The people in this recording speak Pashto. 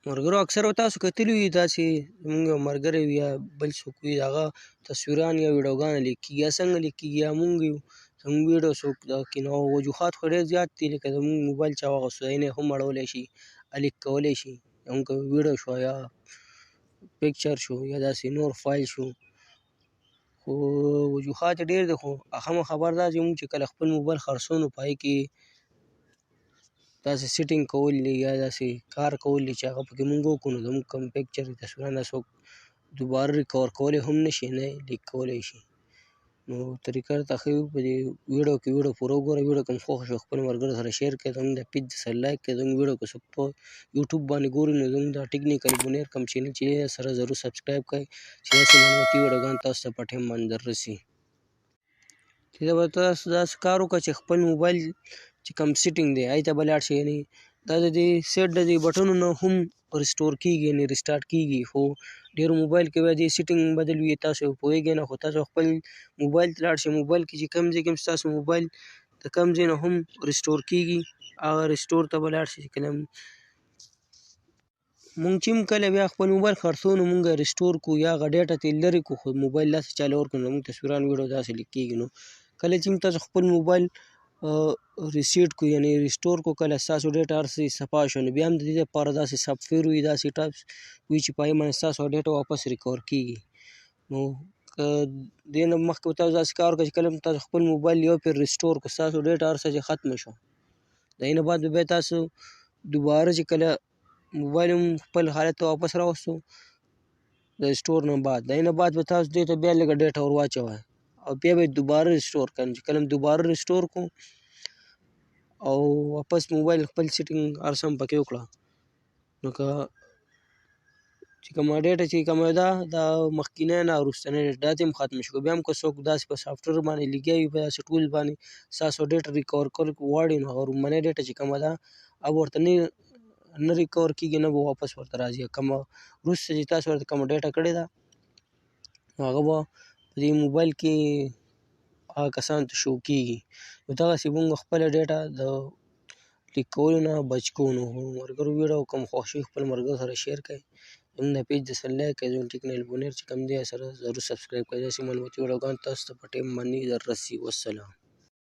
ملګرو اکثره تاسو کتلي وي داسې زموږ یو ملګری وي یا بل څوک وي د هغه تصویران یا ویډیوګانې لیک کېږي یا څنګه لیک کېږي یا مونږ یو زموږ ویډیو څوک دا کړي نو وجوهات خو ډېر زیات دي لکه زموږ موبایل چا واخیستو ځایونه یې هم اړولی شي لیک کولی شي هم که ویډیو شوه یا پکچر شو یا داسې نور فایل شو خو وجوهات یې ډېر دي خو اهمه خبر دا چې مونږ چې کله خپل موبایل خرڅوو نو په هغې کې داسې سیټینګ کول دي یا داسې کار کول دي چې هغه پکې مونږ وکړو نو زموږ کوم پکچر تصویرونه څوک دوباره ریکور کولی هم نه شي نه لیک کولی شي نو طریقه درته ښیو په دې ویډیو کې ویډیو پوره وګوره ویډیو که مو خوښه شوه خپلو ملګرو سره شیر کړئ زموږ د پیج سره لایک کړئ زموږ ویډیو که څوک په یوټیوب باندې ګوري نو زموږ دا ټیکنیکل بونیر کوم چینل چې دی سره ضرور سبسکرایب کړئ چې داسې معلوماتي ویډیوګان تاسو ته په ټایم باندې در رسي چې دا به تاسو داسې کار وکړه چې خپل موبایل چې کوم سیټینګ دی هغې ته به لاړ شئ یعنې دا د دې سیټ د دې بټنو نه هم ریسټور کېږي یعنې ریسټارټ کېږي خو ډېرو موبایل کې بیا دې سیټینګ بدل وي تاسو پوهېږئ نه خو تاسو خپل موبایل ته لاړ شئ موبایل کې چې کوم ځای کې هم ستاسو موبایل د کوم ځای نه هم ریسټور کېږي هغه ریسټور ته به لاړ شئ چې کله مونږ چې هم کله بیا خپل موبایل خرڅوو نو مونږ ریسټور کړو یا هغه ډیټا ترې لرې کړو خو موبایل داسې چاله ورکړو نو مونږ تصویران ویډیو داسې لیک کېږي نو کله چې تاسو خپل موبایل ریسیټ کړو یعنې ریسټور کړو کله ستاسو ډیټا هر څه صفا شو نو بیا هم د دې لپاره داسې سافټویر وي داسې ټاپس وي چې په هغې باندې ستاسو ډیټا واپس ریکور کېږي نو که دې نه مخکې به تاسو داسې کار وکړئ چې کله هم تاسو خپل موبایل یو پرې ریسټور کړو ستاسو ډیټا هر څه چې ختمه شوه د هغې نه بعد به بیا تاسو دوباره چې کله موبایل هم خپل حالت ته واپس راوستو د ریسټور نه بعد د هغې نه بعد به تاسو دې ته بیا لږه ډیټا ور واچوئ او بیا به یې دوباره ریسټور کړئ چې کله دوباره ریسټور کړو او واپس موبایل خپل سیټینګ هر څه هم پکې وکړه نو که چې کومه ډیټا چې کومه ده دا مخکینی نه وروستنی ډیټا دا هم ختمه شي بیا هم که څوک داسې په سافټویر باندې لګیا وي په داسې ټول باندې ستاسو ډیټا ریکور کول غواړي نو هغه لومړنۍ ډیټا چې کومه ده هغه ورته نه ریکور کېږي نه به واپس ورته راځي کومه وروسته چې تاسو ورته کومه ډیټا کړې ده نو هغه به په دې موبایل کې هغه کسانو ته شو کېږي نو دغسې مونږ خپله ډیټا د لیک کولو نه بچ کوو نو ملګرو ویډیو کوم خوښ شي خپل ملګرو سره شیر کړئ زموږ د پیج سره لایک کړئ زموږ ټیکنیکل بونیر چې کوم دی سره ضرور سبسکرایب کړئ داسې معلوماتي ویډیوګان تاسو ته په ټایم باندې در رسي والسلام